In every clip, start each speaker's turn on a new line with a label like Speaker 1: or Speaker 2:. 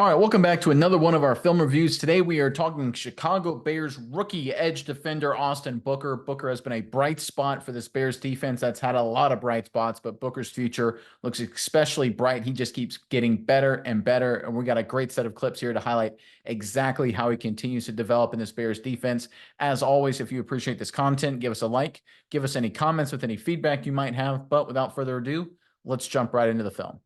Speaker 1: All right, welcome back to another one of our film reviews. Today we are talking Chicago Bears rookie edge defender Austin Booker. Booker has been a bright spot for this Bears defense that's had a lot of bright spots, but Booker's future looks especially bright. He just keeps getting better and better, and we got a great set of clips here to highlight exactly how he continues to develop in this Bears defense. As always, if you appreciate this content, give us a like, give us any comments with any feedback you might have, but without further ado, let's jump right into the film.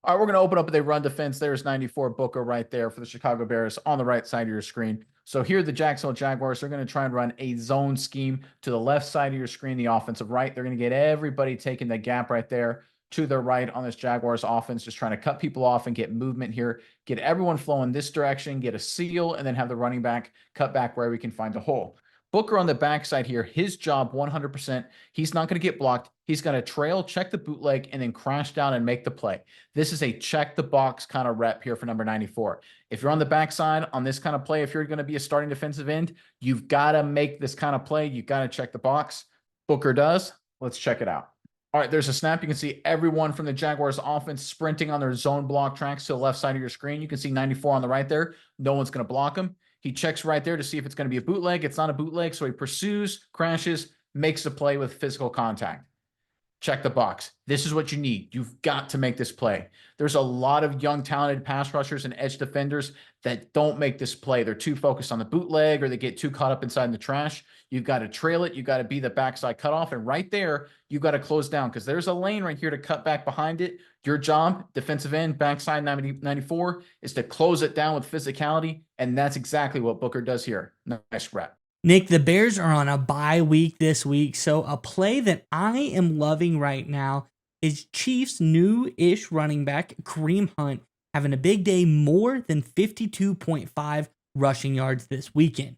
Speaker 1: All right, we're going to open up with a run defense. There's 94 Booker right there for the Chicago Bears on the right side of your screen. So here the Jacksonville Jaguars are going to try and run a zone scheme to the left side of your screen, the offensive right. They're going to get everybody taking the gap right there to their right on this Jaguars offense, just trying to cut people off and get movement here, get everyone flowing this direction, get a seal, and then have the running back cut back where we can find a hole. Booker on the backside here, his job 100%. He's not going to get blocked. He's going to trail, check the bootleg, and then crash down and make the play. This is a check the box kind of rep here for number 94. If you're on the backside on this kind of play, if you're going to be a starting defensive end, you've got to make this kind of play. You've got to check the box. Booker does. Let's check it out. All right, there's a snap. You can see everyone from the Jaguars offense sprinting on their zone block tracks to the left side of your screen. You can see 94 on the right there. No one's going to block him. He checks right there to see if it's going to be a bootleg. It's not a bootleg, so he pursues, crashes, makes a play with physical contact. Check the box. This is what you need. You've got to make this play. There's a lot of young, talented pass rushers and edge defenders that don't make this play. They're too focused on the bootleg or they get too caught up inside the trash. You've got to trail it. You've got to be the backside cutoff. And right there, you've got to close down because there's a lane right here to cut back behind it. Your job, defensive end, backside 94, is to close it down with physicality. And that's exactly what Booker does here. Nice rep.
Speaker 2: Nick, the Bears are on a bye week this week, so a play that I am loving right now is Chiefs' new-ish running back, Kareem Hunt, having a big day, more than 52.5 rushing yards this weekend.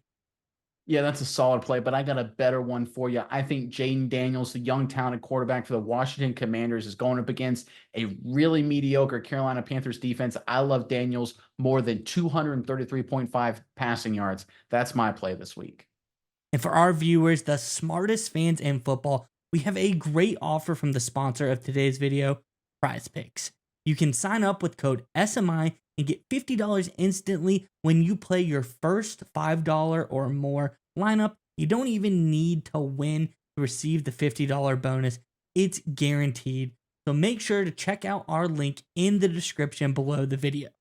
Speaker 1: Yeah, that's a solid play, but I got a better one for you. I think Jaden Daniels, the young talented quarterback for the Washington Commanders, is going up against a really mediocre Carolina Panthers defense. I love Daniels more than 233.5 passing yards. That's my play this week.
Speaker 2: And for our viewers, the smartest fans in football, we have a great offer from the sponsor of today's video, Prize Picks. You can sign up with code SMI and get $50 instantly when you play your first $5 or more lineup. You don't even need to win to receive the $50 bonus. It's guaranteed. So make sure to check out our link in the description below the video.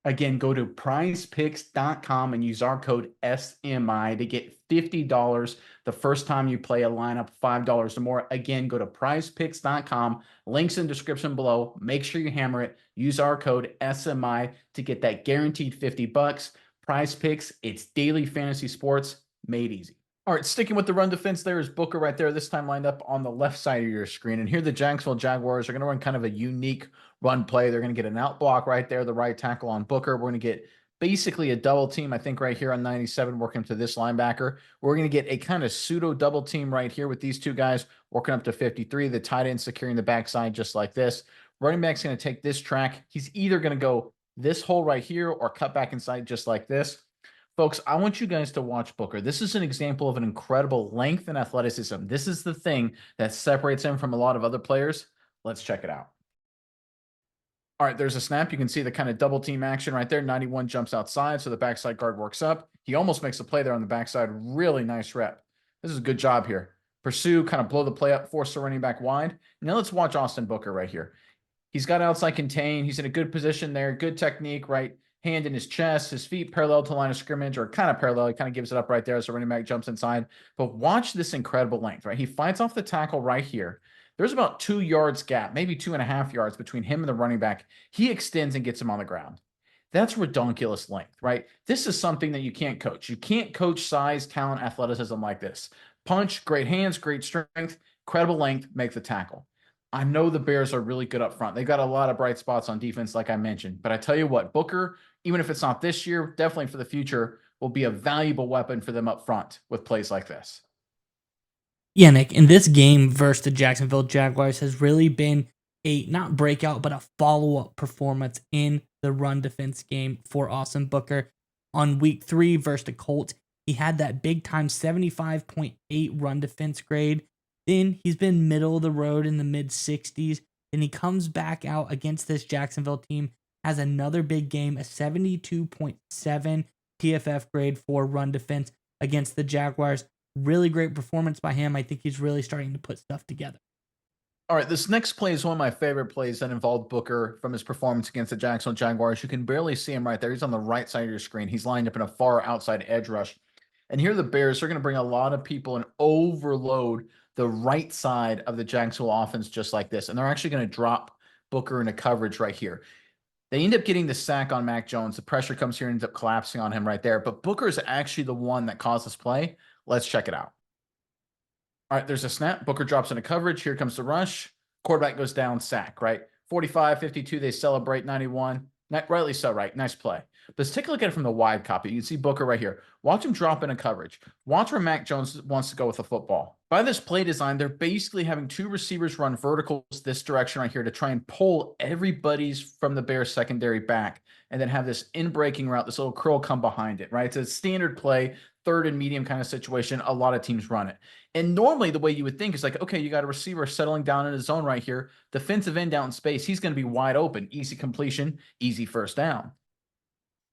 Speaker 1: Again, go to prizepicks.com and use our code SMI to get $50 the first time you play a lineup, $5 or more. Again, go to prizepicks.com. Links in the description below. Make sure you hammer it. Use our code SMI to get that guaranteed $50. Prize Picks, it's daily fantasy sports made easy. All right, sticking with the run defense, there is Booker right there, this time lined up on the left side of your screen. And here the Jacksonville Jaguars are going to run kind of a unique run play. They're going to get an out block right there, the right tackle on Booker. We're going to get basically a double team, I think, right here on 97, working to this linebacker. We're going to get a kind of pseudo double team right here with these two guys working up to 53, the tight end securing the backside just like this. Running back's going to take this track. He's either going to go this hole right here or cut back inside just like this. Folks, I want you guys to watch Booker. This is an example of an incredible length and athleticism. This is the thing that separates him from a lot of other players. Let's check it out. All right, there's a snap. You can see the kind of double team action right there. 91 jumps outside, so the backside guard works up. He almost makes a play there on the backside. Really nice rep. This is a good job here. Pursue, kind of blow the play up, force the running back wide. Now let's watch Austin Booker right here. He's got outside contain. He's in a good position there. Good technique, right? Hand in his chest, his feet parallel to the line of scrimmage, or kind of parallel. He kind of gives it up right there as the running back jumps inside. But watch this incredible length, right? He fights off the tackle right here. There's about 2 yards gap, maybe 2.5 yards between him and the running back. He extends and gets him on the ground. That's redonkulous length, right? This is something that you can't coach. You can't coach size, talent, athleticism like this. Punch, great hands, great strength, incredible length, make the tackle. I know the Bears are really good up front. They've got a lot of bright spots on defense, like I mentioned. But I tell you what, Booker, even if it's not this year, definitely for the future, will be a valuable weapon for them up front with plays like this.
Speaker 2: Yeah, Nick, in this game versus the Jacksonville Jaguars has really been a not breakout, but a follow-up performance in the run defense game for Austin Booker. On week 3 versus the Colts, he had that big-time 75.8 run defense grade. Then he's been middle of the road in the mid-60s. Then he comes back out against this Jacksonville team, has another big game, a 72.7 TFF grade for run defense against the Jaguars. Really great performance by him. I think he's really starting to put stuff together.
Speaker 1: All right, this next play is one of my favorite plays that involved Booker from his performance against the Jacksonville Jaguars. You can barely see him right there. He's on the right side of your screen. He's lined up in a far outside edge rush. And here the Bears are going to bring a lot of people and overload the right side of the Jacksonville offense just like this. And they're actually going to drop Booker into coverage right here. They end up getting the sack on Mac Jones. The pressure comes here and ends up collapsing on him right there. But Booker is actually the one that caused this play. Let's check it out. All right, there's a snap. Booker drops into coverage. Here comes the rush. Quarterback goes down, sack, right? 45, 52, they celebrate 91. Rightly so, right? Nice play. But let's take a look at it from the wide copy. You can see Booker right here. Watch him drop into coverage. Watch where Mac Jones wants to go with the football. By this play design, they're basically having two receivers run verticals this direction right here to try and pull everybody's from the Bears secondary back and then have this in-breaking route, this little curl come behind it, right? It's a standard play, third and medium kind of situation. A lot of teams run it. And normally the way you would think is like, okay, you got a receiver settling down in his zone right here. Defensive end down in space. He's going to be wide open. Easy completion, easy first down.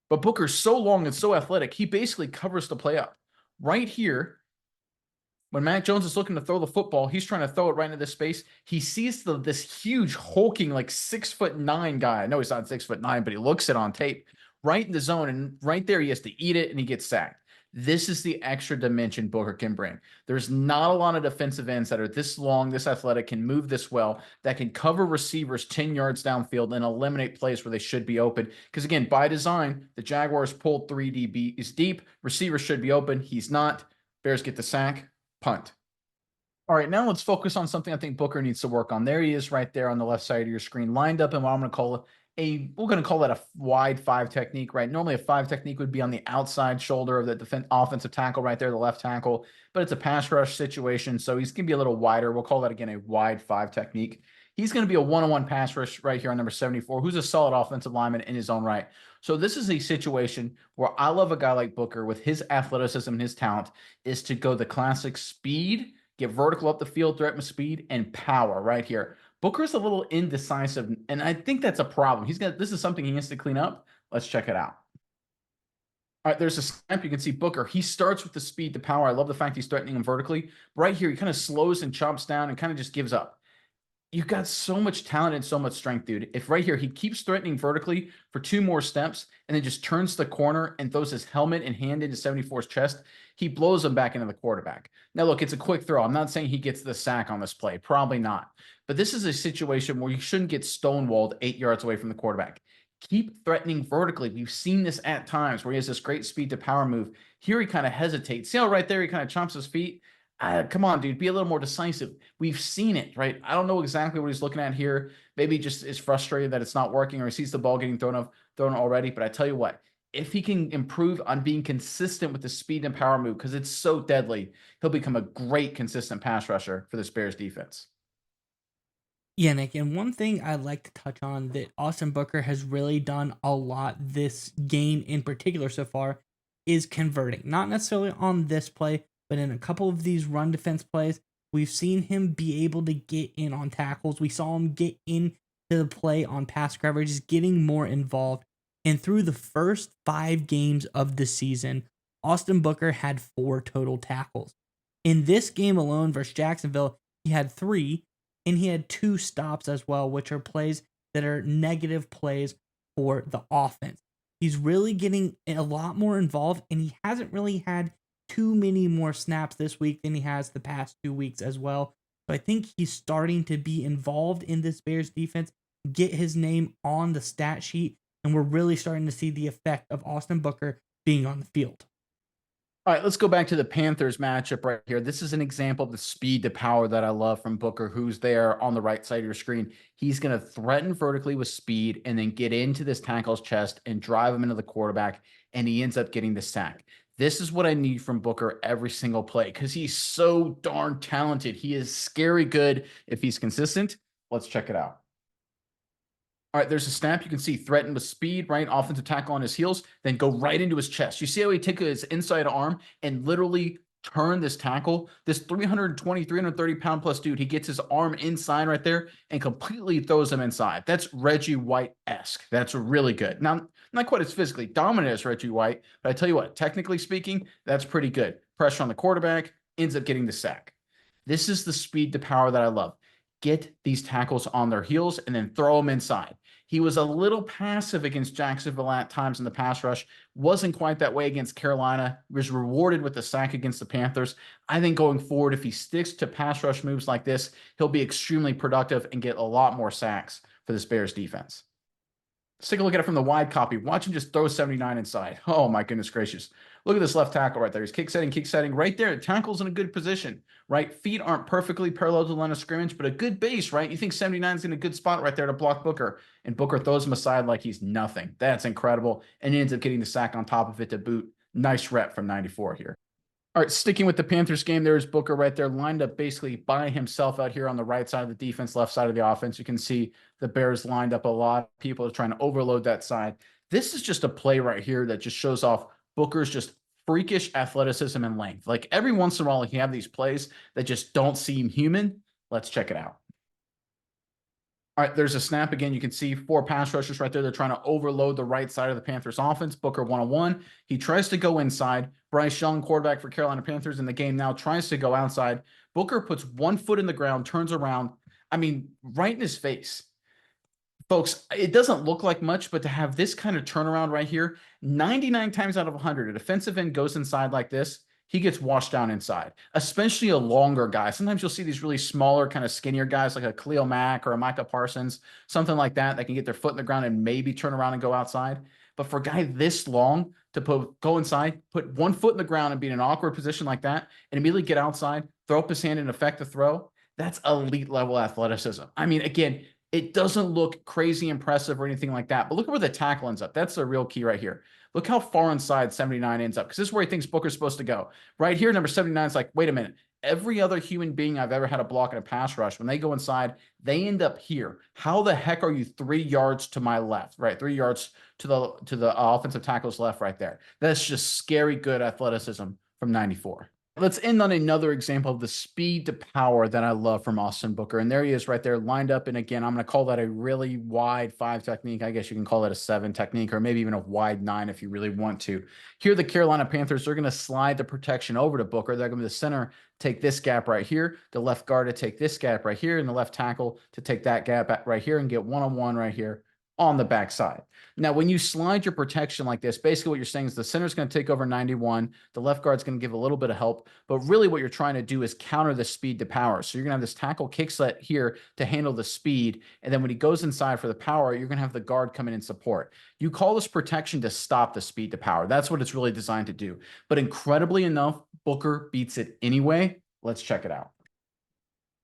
Speaker 1: But Booker's so long and so athletic, he basically covers the play up. Right here, when Mac Jones is looking to throw the football, he's trying to throw it right into this space. He sees this huge hulking like 6'9" guy. I know he's not 6'9", but he looks it on tape right in the zone. And right there, he has to eat it and he gets sacked. This is the extra dimension Booker can bring. There's not a lot of defensive ends that are this long, this athletic, can move this well, that can cover receivers 10 yards downfield and eliminate plays where they should be open. Because again, by design, the Jaguars pulled 3 DBs deep. Receiver should be open. He's not. Bears get the sack. Punt. All right, now let's focus on something I think Booker needs to work on. There he is right there on the left side of your screen, lined up in what I'm going to call we're going to call that a wide 5 technique, right? Normally a 5 technique would be on the outside shoulder of the offensive tackle right there, the left tackle, but it's a pass rush situation, so he's going to be a little wider. We'll call that, again, a wide 5 technique. He's going to be a one-on-one pass rush right here on number 74, who's a solid offensive lineman in his own right. So this is a situation where I love a guy like Booker with his athleticism and his talent is to go the classic speed, get vertical up the field, threat with speed, and power right here. Booker's a little indecisive, and I think that's a problem. This is something he needs to clean up. Let's check it out. All right, there's a snap. You can see Booker. He starts with the speed to power. I love the fact he's threatening him vertically. But right here, he kind of slows and chomps down and kind of just gives up. You've got so much talent and so much strength, dude. If right here, he keeps threatening vertically for 2 more steps and then just turns the corner and throws his helmet and hand into 74's chest, he blows him back into the quarterback. Now, look, it's a quick throw. I'm not saying he gets the sack on this play. Probably not. But this is a situation where you shouldn't get stonewalled 8 yards away from the quarterback. Keep threatening vertically. We've seen this at times where he has this great speed to power move. Here he kind of hesitates. See how right there he kind of chomps his feet? Come on, dude, be a little more decisive. We've seen it, right? I don't know exactly what he's looking at here. Maybe he just is frustrated that it's not working or he sees the ball getting thrown already. But I tell you what, if he can improve on being consistent with the speed and power move, because it's so deadly, he'll become a great consistent pass rusher for this Bears defense.
Speaker 2: Yeah, Nick, and one thing I'd like to touch on that Austin Booker has really done a lot this game in particular so far is converting. Not necessarily on this play, but in a couple of these run defense plays, we've seen him be able to get in on tackles. We saw him get into the play on pass coverage, just getting more involved. And through the first 5 games of the season, Austin Booker had 4 total tackles. In this game alone versus Jacksonville, he had 3, and he had 2 stops as well, which are plays that are negative plays for the offense. He's really getting a lot more involved, and he hasn't really had too many more snaps this week than he has the past 2 weeks as well. So I think he's starting to be involved in this Bears defense, get his name on the stat sheet, and we're really starting to see the effect of Austin Booker being on the field.
Speaker 1: All right, let's go back to the Panthers matchup right here. This is an example of the speed to power that I love from Booker, who's there on the right side of your screen. He's going to threaten vertically with speed and then get into this tackle's chest and drive him into the quarterback, and he ends up getting the sack. This is what I need from Booker every single play because he's so darn talented. He is scary good if he's consistent. Let's check it out. All right, there's a snap. You can see threaten with speed, right? Offensive tackle on his heels, then go right into his chest. You see how he takes his inside arm and literally turn this tackle, this 320, 330 pound plus dude, he gets his arm inside right there and completely throws him inside. That's Reggie White-esque. That's really good. Now, not quite as physically dominant as Reggie White, but I tell you what, technically speaking, that's pretty good. Pressure on the quarterback, ends up getting the sack. This is the speed to power that I love. Get these tackles on their heels and then throw them inside. He was a little passive against Jacksonville at times in the pass rush. Wasn't quite that way against Carolina. Was rewarded with the sack against the Panthers. I think going forward, if he sticks to pass rush moves like this, he'll be extremely productive and get a lot more sacks for this Bears defense. Let's take a look at it from the wide copy. Watch him just throw 79 inside. Oh, my goodness gracious. Look at this left tackle right there. He's kick setting right there. Tackle's in a good position, right? Feet aren't perfectly parallel to the line of scrimmage, but a good base, right? You think 79 is in a good spot right there to block Booker, and Booker throws him aside like he's nothing. That's incredible, and he ends up getting the sack on top of it to boot. Nice rep from 94 here. All right, sticking with the Panthers game, there's Booker right there, lined up basically by himself out here on the right side of the defense, left side of the offense. You can see the Bears lined up a lot. People are trying to overload that side. This is just a play right here that just shows off Booker's just freakish athleticism and length. Like every once in a while, you have these plays that just don't seem human. Let's check it out. All right, there's a snap again. You can see 4 pass rushers right there. They're trying to overload the right side of the Panthers offense. Booker 1-on-1. He tries to go inside. Bryce Young, quarterback for Carolina Panthers in the game now, tries to go outside. Booker puts 1 foot in the ground, turns around. I mean, right in his face. Folks, it doesn't look like much, but to have this kind of turnaround right here, 99 times out of 100, a defensive end goes inside like this, he gets washed down inside, especially a longer guy. Sometimes you'll see these really smaller, kind of skinnier guys like a Khalil Mack or a Micah Parsons, something like that, that can get their foot in the ground and maybe turn around and go outside. But for a guy this long to go inside, put 1 foot in the ground and be in an awkward position like that, and immediately get outside, throw up his hand and effect the throw, that's elite level athleticism. I mean, again, it doesn't look crazy impressive or anything like that, but look at where the tackle ends up. That's the real key right here. Look how far inside 79 ends up, because this is where he thinks Booker's supposed to go. Right here, number 79 is like, wait a minute. Every other human being I've ever had a block in a pass rush, when they go inside, they end up here. How the heck are you 3 yards to my left, right? 3 yards to the offensive tackle's left right there. That's just scary good athleticism from 94. Let's end on another example of the speed to power that I love from Austin Booker. And there he is right there lined up. And again, I'm going to call that a really wide 5 technique. I guess you can call it a 7 technique, or maybe even a wide 9 if you really want to. Here, the Carolina Panthers, they're going to slide the protection over to Booker. They're going to be the center, take this gap right here, the left guard to take this gap right here, and the left tackle to take that gap right here and get one-on-one right here on the backside. Now, when you slide your protection like this, basically what you're saying is the center's going to take over 91. The left guard's going to give a little bit of help, but really what you're trying to do is counter the speed to power. So you're going to have this tackle kick set here to handle the speed. And then when he goes inside for the power, you're going to have the guard come in and support. You call this protection to stop the speed to power. That's what it's really designed to do. But incredibly enough, Booker beats it anyway. Let's check it out.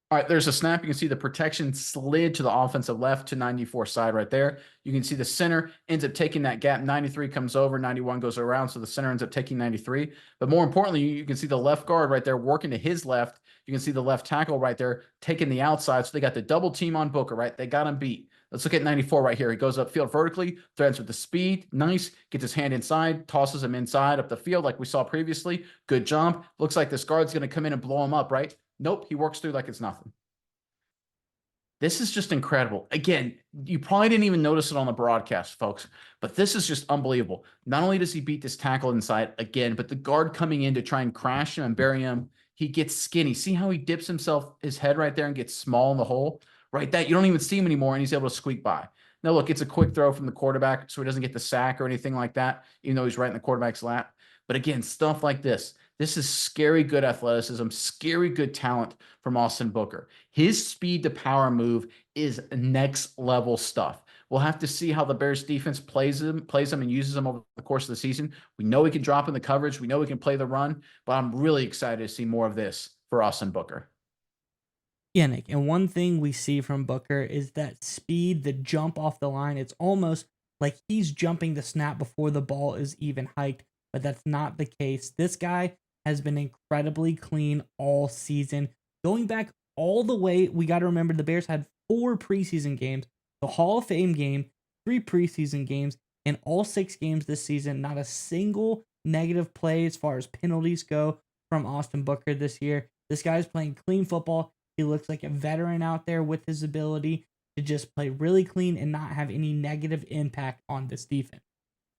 Speaker 1: All right, there's a snap. You can see the protection slid to the offensive left to 94 side right there. You can see the center ends up taking that gap. 93 comes over, 91 goes around, so the center ends up taking 93. But more importantly, you can see the left guard right there working to his left. You can see the left tackle right there taking the outside. So they got the double team on Booker, right? They got him beat. Let's look at 94 right here. He goes upfield vertically, threads with the speed. Nice. Gets his hand inside, tosses him inside up the field like we saw previously. Good jump. Looks like this guard's going to come in and blow him up, right? Nope, he works through like it's nothing. This is just incredible. Again, you probably didn't even notice it on the broadcast, folks, but this is just unbelievable. Not only does he beat this tackle inside again, but the guard coming in to try and crash him and bury him, he gets skinny. See how he dips his head right there and gets small in the hole? Right, that you don't even see him anymore, and he's able to squeak by. Now, look, it's a quick throw from the quarterback, so he doesn't get the sack or anything like that, even though he's right in the quarterback's lap. But again, stuff like this. This is scary good athleticism, scary good talent from Austin Booker. His speed to power move is next level stuff. We'll have to see how the Bears defense plays him and uses him over the course of the season. We know he can drop in the coverage. We know he can play the run, but I'm really excited to see more of this for Austin Booker.
Speaker 2: Yeah, Nick. And one thing we see from Booker is that speed, the jump off the line. It's almost like he's jumping the snap before the ball is even hiked, but that's not the case. This guy has been incredibly clean all season. Going back all the way, we got to remember the Bears had 4 preseason games, the Hall of Fame game, 3 preseason games, and all 6 games this season. Not a single negative play as far as penalties go. from Austin Booker this year. This guy's playing clean football. He looks like a veteran out there with his ability to just play really clean and not have any negative impact on this defense.